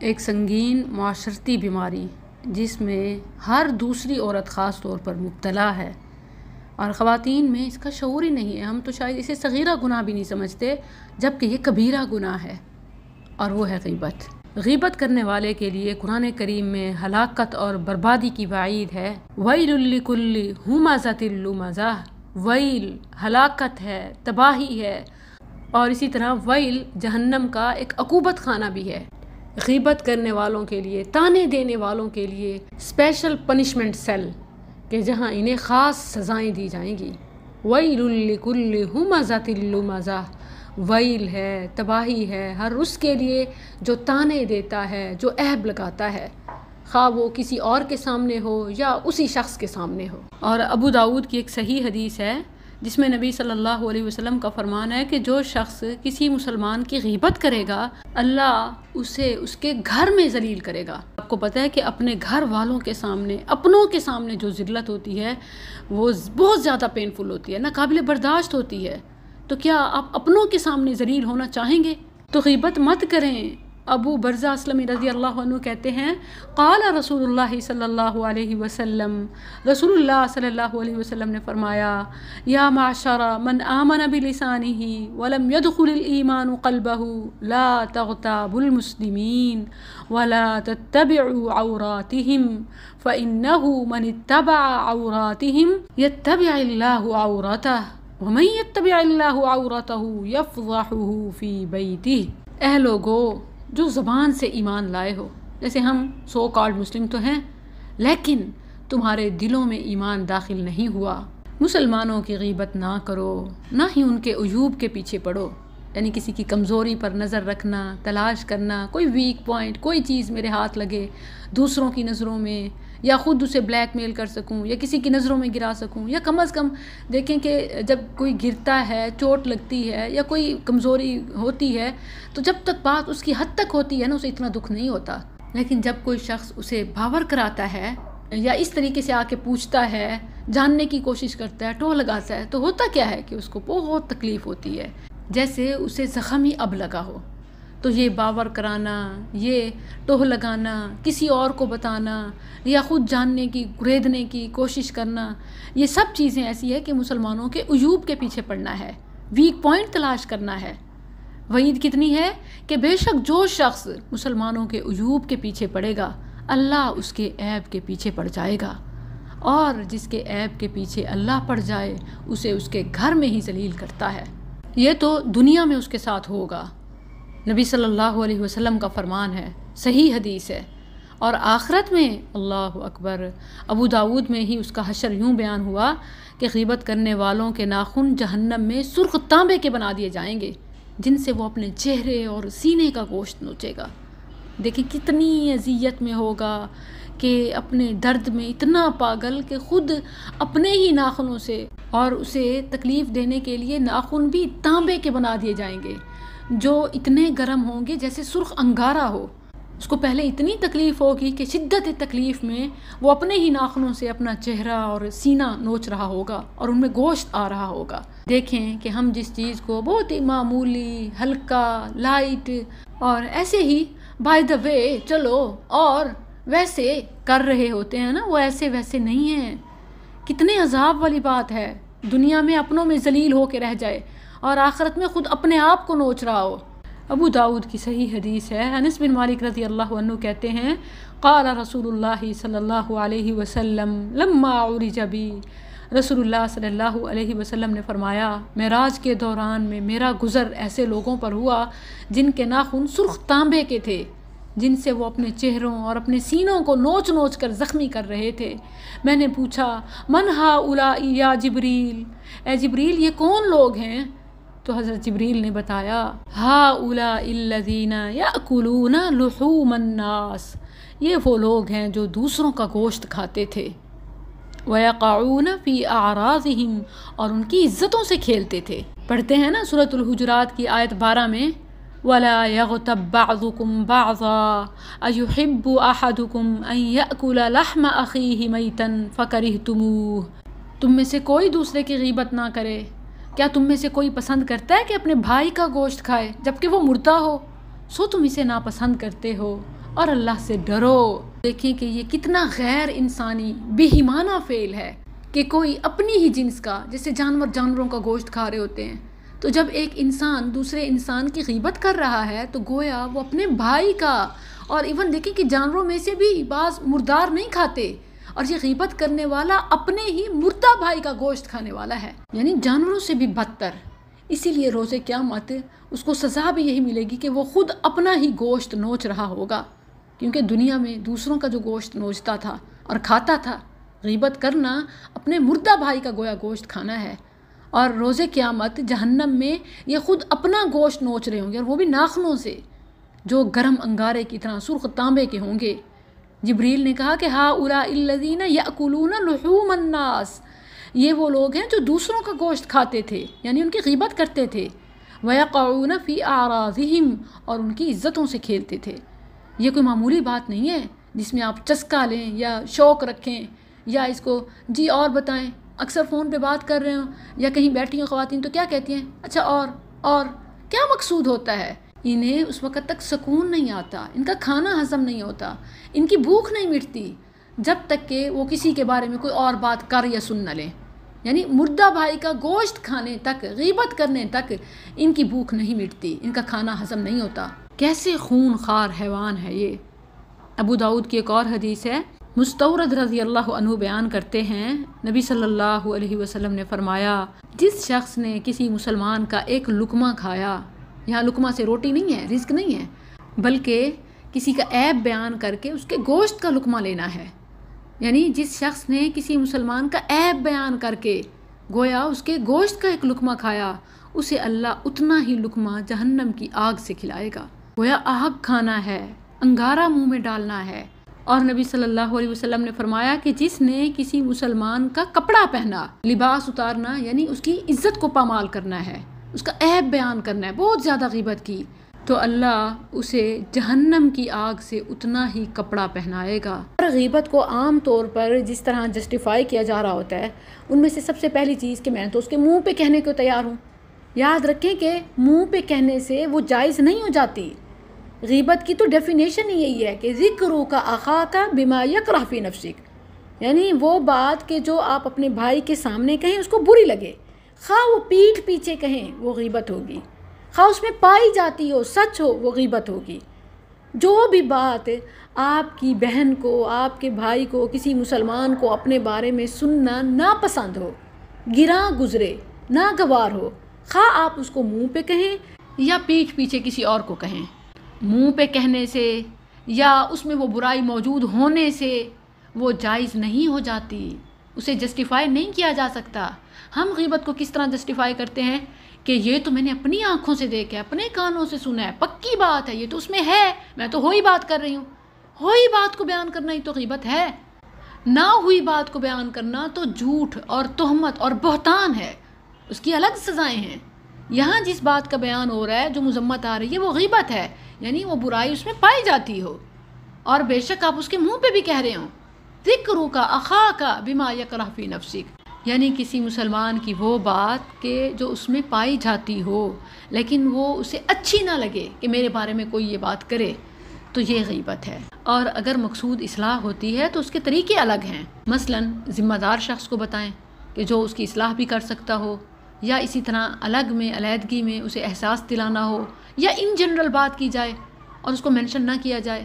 ایک سنگین معاشرتی بیماری جس میں ہر دوسری عورت خاص طور پر مبتلا ہے، اور خواتین میں اس کا شعور ہی نہیں ہے۔ ہم تو شاید اسے صغیرہ گناہ بھی نہیں سمجھتے، جبکہ یہ کبیرہ گناہ ہے، اور وہ ہے غیبت۔ غیبت کرنے والے کے لیے قرآن کریم میں ہلاکت اور بربادی کی وعید ہے۔ وَيْلٌ لِكُلِّ ہُمَزَةٍ لُمَزَةٍ، ویل ہلاکت ہے، تباہی ہے، اور اسی طرح ویل جہنم کا ایک عقوبت خانہ بھی ہے۔ غیبت کرنے والوں کے لیے، تانے دینے والوں کے لیے اسپیشل پنشمنٹ سیل کہ جہاں انہیں خاص سزائیں دی جائیں گی۔ وَيْلٌ لِكُلِّ ہُمَزَةٍ لُمَزَةٍ، ویل ہے، تباہی ہے ہر اس کے لیے جو تانے دیتا ہے، جو عیب لگاتا ہے، خواہ وہ کسی اور کے سامنے ہو یا اسی شخص کے سامنے ہو۔ اور ابو داؤد کی ایک صحیح حدیث ہے جس میں نبی صلی اللہ علیہ وسلم کا فرمان ہے کہ جو شخص کسی مسلمان کی غیبت کرے گا، اللہ اسے اس کے گھر میں ذلیل کرے گا۔ آپ کو پتہ ہے کہ اپنے گھر والوں کے سامنے، اپنوں کے سامنے جو ذلت ہوتی ہے وہ بہت زیادہ پینفل ہوتی ہے، ناقابل برداشت ہوتی ہے۔ تو کیا آپ اپنوں کے سامنے ذلیل ہونا چاہیں گے؟ تو غیبت مت کریں۔ ابو برزہ اسلمی رضی اللہ عنہ کہتے ہیں، قال رسول اللہ صلی اللہ علیہ وسلم، رسول اللہ صلی اللہ علیہ وسلم نے فرمایا، یا معشر من آمن بلسانہ ولم يدخل الایمان قلبہ لا تغتابوا المسلمین ولا تتبعوا عوراتہم فإنہ من اتبع عوراتہم یتبع اللہ عورتہ ومن یتبع اللہ عورتہ یفضحہ فی بیتہ۔ اے لوگو جو زبان سے ایمان لائے ہو، جیسے ہم سو کالڈ مسلم تو ہیں، لیکن تمہارے دلوں میں ایمان داخل نہیں ہوا، مسلمانوں کی غیبت نہ کرو، نہ ہی ان کے عیوب کے پیچھے پڑو، یعنی کسی کی کمزوری پر نظر رکھنا، تلاش کرنا، کوئی ویک پوائنٹ، کوئی چیز میرے ہاتھ لگے دوسروں کی نظروں میں، یا خود اسے بلیک میل کر سکوں، یا کسی کی نظروں میں گرا سکوں، یا کم از کم دیکھیں کہ جب کوئی گرتا ہے، چوٹ لگتی ہے یا کوئی کمزوری ہوتی ہے تو جب تک بات اس کی حد تک ہوتی ہے نا، اسے اتنا دکھ نہیں ہوتا، لیکن جب کوئی شخص اسے باور کراتا ہے یا اس طریقے سے آ کے پوچھتا ہے، جاننے کی کوشش کرتا ہے، ٹوہ لگاتا ہے، تو ہوتا کیا ہے کہ اس کو بہت تکلیف ہوتی ہے، جیسے اسے زخم ہی اب لگا ہو۔ تو یہ باور کرانا، یہ ٹوہ لگانا، کسی اور کو بتانا، یا خود جاننے کی، گریدنے کی کوشش کرنا، یہ سب چیزیں ایسی ہے کہ مسلمانوں کے عیوب کے پیچھے پڑنا ہے، ویک پوائنٹ تلاش کرنا ہے۔ وعید کتنی ہے کہ بے شک جو شخص مسلمانوں کے عیوب کے پیچھے پڑے گا، اللہ اس کے عیب کے پیچھے پڑ جائے گا، اور جس کے عیب کے پیچھے اللہ پڑ جائے اسے اس کے گھر میں ہی ذلیل کرتا ہے۔ یہ تو دنیا میں اس کے ساتھ ہوگا، نبی صلی اللہ علیہ وسلم کا فرمان ہے، صحیح حدیث ہے، اور آخرت میں اللہ اکبر، ابو داؤد میں ہی اس کا حشر یوں بیان ہوا کہ غیبت کرنے والوں کے ناخن جہنم میں سرخ تانبے کے بنا دیے جائیں گے، جن سے وہ اپنے چہرے اور سینے کا گوشت نوچے گا۔ دیکھیں کتنی اذیت میں ہوگا کہ اپنے درد میں اتنا پاگل کہ خود اپنے ہی ناخنوں سے، اور اسے تکلیف دینے کے لیے ناخن بھی تانبے کے بنا دیے جائیں گے، جو اتنے گرم ہوں گے جیسے سرخ انگارہ ہو۔ اس کو پہلے اتنی تکلیف ہوگی کہ شدت تکلیف میں وہ اپنے ہی ناخنوں سے اپنا چہرہ اور سینہ نوچ رہا ہوگا، اور ان میں گوشت آ رہا ہوگا۔ دیکھیں کہ ہم جس چیز کو بہت ہی معمولی، ہلکا، لائٹ اور ایسے ہی بائی دا وے چلو اور ویسے کر رہے ہوتے ہیں نا، وہ ایسے ویسے نہیں ہیں۔ کتنے عذاب والی بات ہے، دنیا میں اپنوں میں ذلیل ہو کے رہ جائے اور آخرت میں خود اپنے آپ کو نوچ رہا ہو۔ ابو داؤد کی صحیح حدیث ہے، انس بن مالک رضی اللہ عنہ کہتے ہیں، قال رسول اللہ صلی اللہ علیہ وسلم لما عرج بی، رسول اللہ صلی اللہ علیہ وسلم نے فرمایا، معراج کے دوران میں میرا گزر ایسے لوگوں پر ہوا جن کے ناخن سرخ تانبے کے تھے، جن سے وہ اپنے چہروں اور اپنے سینوں کو نوچ نوچ کر زخمی کر رہے تھے۔ میں نے پوچھا، من ہؤلاء یا جبریل، اے جبریل یہ کون لوگ ہیں؟ تو حضرت جبریل نے بتایا، ہؤلاء الذین یأکلون لحوم الناس، یہ وہ لوگ ہیں جو دوسروں کا گوشت کھاتے تھے، وَيَقَعُونَ فِي أَعْرَاضِهِمْ، اور ان کی عزتوں سے کھیلتے تھے۔ پڑھتے ہیں نا سورۃ الحجرات کی آیت 12 میں، وَلَا يَغْتَبْ بَعْضُكُمْ بَعْضًا أَيُحِبُّ أَحَدُكُمْ أَن يَأْكُلَ لَحْمَ أَخِيهِ مَيْتًا فَكَرِهْتُمُوهُ، تم میں سے کوئی دوسرے کی غیبت نہ کرے۔ کیا تم میں سے کوئی پسند کرتا ہے کہ اپنے بھائی کا گوشت کھائے جبکہ وہ مردہ ہو؟ سو تم اسے ناپسند کرتے ہو، اور اللہ سے ڈرو۔ دیکھیں کہ یہ کتنا غیر انسانی بےایمانہ فعل ہے کہ کوئی اپنی ہی جنس کا، جیسے جانوروں کا گوشت کھا رہے ہوتے ہیں، تو جب ایک انسان دوسرے انسان کی غیبت کر رہا ہے تو گویا وہ اپنے بھائی کا، اور ایون دیکھیں کہ جانوروں میں سے بھی بعض مردار نہیں کھاتے، اور یہ غیبت کرنے والا اپنے ہی مردہ بھائی کا گوشت کھانے والا ہے، یعنی جانوروں سے بھی بدتر۔ اسی لیے روز قیامت اس کو سزا بھی یہی ملے گی کہ وہ خود اپنا ہی گوشت نوچ رہا ہوگا، کیونکہ دنیا میں دوسروں کا جو گوشت نوچتا تھا اور کھاتا تھا، غیبت کرنا اپنے مردہ بھائی کا گویا گوشت کھانا ہے، اور روز قیامت جہنم میں یہ خود اپنا گوشت نوچ رہے ہوں گے، اور وہ بھی ناخنوں سے جو گرم انگارے کی طرح سرخ تانبے کے ہوں گے۔ جبریل نے کہا کہ ہؤلاء الذین یأکلون لحوم الناس، یہ وہ لوگ ہیں جو دوسروں کا گوشت کھاتے تھے، یعنی ان کی غیبت کرتے تھے، ویقعون فی اعراضہم، اور ان کی عزتوں سے کھیلتے تھے۔ یہ کوئی معمولی بات نہیں ہے جس میں آپ چسکا لیں یا شوق رکھیں یا اس کو جی اور بتائیں۔ اکثر فون پہ بات کر رہے ہوں یا کہیں بیٹھی ہوں خواتین تو کیا کہتی ہیں، اچھا اور کیا مقصود ہوتا ہے؟ انہیں اس وقت تک سکون نہیں آتا، ان کا کھانا ہضم نہیں ہوتا، ان کی بھوک نہیں مٹتی جب تک کہ وہ کسی کے بارے میں کوئی اور بات کر یا سن نہ لیں، یعنی مردہ بھائی کا گوشت کھانے تک، غیبت کرنے تک ان کی بھوک نہیں مٹتی، ان کا کھانا ہضم نہیں ہوتا۔ کیسے خون خوار حیوان ہے یہ۔ ابو داؤد کی ایک اور حدیث ہے، مستورد رضی اللہ عنہ بیان کرتے ہیں، نبی صلی اللہ علیہ وسلم نے فرمایا، جس شخص نے کسی مسلمان کا ایک لقمہ کھایا، یہاں لقمہ سے روٹی نہیں ہے، رزق نہیں ہے، بلکہ کسی کا عیب بیان کر کے اس کے گوشت کا لقمہ لینا ہے، یعنی جس شخص نے کسی مسلمان کا عیب بیان کر کے گویا اس کے گوشت کا ایک لقمہ کھایا، اسے اللہ اتنا ہی لقمہ جہنم کی آگ سے کھلائے گا۔ گویا آگ کھانا ہے، انگارہ منہ میں ڈالنا ہے۔ اور نبی صلی اللہ علیہ وسلم نے فرمایا کہ جس نے کسی مسلمان کا کپڑا پہنا، لباس اتارنا یعنی اس کی عزت کو پامال کرنا ہے، اس کا عیب بیان کرنا ہے، بہت زیادہ غیبت کی، تو اللہ اسے جہنم کی آگ سے اتنا ہی کپڑا پہنائے گا۔ اور غیبت کو عام طور پر جس طرح جسٹیفائی کیا جا رہا ہوتا ہے، ان میں سے سب سے پہلی چیز کہ میں تو اس کے منہ پہ کہنے کو تیار ہوں۔ یاد رکھیں کہ منہ پہ کہنے سے وہ جائز نہیں ہو جاتی۔ غیبت کی تو ڈیفینیشن ہی یہی ہے کہ ذکرک اخاک بما یکرہ فی نفسک، یعنی وہ بات کہ جو آپ اپنے بھائی کے سامنے کہیں اس کو بری لگے، خواہ وہ پیٹھ پیچھے کہیں وہ غیبت ہوگی، خواہ اس میں پائی جاتی ہو سچ ہو وہ غیبت ہوگی۔ جو بھی بات آپ کی بہن کو، آپ کے بھائی کو، کسی مسلمان کو اپنے بارے میں سننا ناپسند ہو، گراں گزرے، ناگوار ہو، خواہ آپ اس کو منہ پہ کہیں یا پیٹھ پیچھے کسی اور کو کہیں، منہ پہ کہنے سے یا اس میں وہ برائی موجود ہونے سے وہ جائز نہیں ہو جاتی، اسے جسٹیفائی نہیں کیا جا سکتا۔ ہم غیبت کو کس طرح جسٹیفائی کرتے ہیں کہ یہ تو میں نے اپنی آنکھوں سے دیکھا ہے، اپنے کانوں سے سنا ہے، پکی بات ہے، یہ تو اس میں ہے، میں تو ہوئی بات کر رہی ہوں۔ ہوئی بات کو بیان کرنا ہی تو غیبت ہے، نہ ہوئی بات کو بیان کرنا تو جھوٹ اور تہمت اور بہتان ہے، اس کی الگ سزائیں ہیں۔ یہاں جس بات کا بیان ہو رہا ہے، جو مذمت آ رہی ہے، وہ غیبت ہے، یعنی وہ برائی اس میں پائی جاتی ہو، اور بے شک آپ اس کے منہ پہ بھی کہہ رہے ہوں۔ ذکرک اخاک بما یکرہ فی نفسک، یعنی کسی مسلمان کی وہ بات کہ جو اس میں پائی جاتی ہو لیکن وہ اسے اچھی نہ لگے کہ میرے بارے میں کوئی یہ بات کرے، تو یہ غیبت ہے۔ اور اگر مقصود اصلاح ہوتی ہے تو اس کے طریقے الگ ہیں، مثلا ذمہ دار شخص کو بتائیں کہ جو اس کی اصلاح بھی کر سکتا ہو، یا اسی طرح الگ میں، علیحدگی میں اسے احساس دلانا ہو، یا ان جنرل بات کی جائے اور اس کو مینشن نہ کیا جائے۔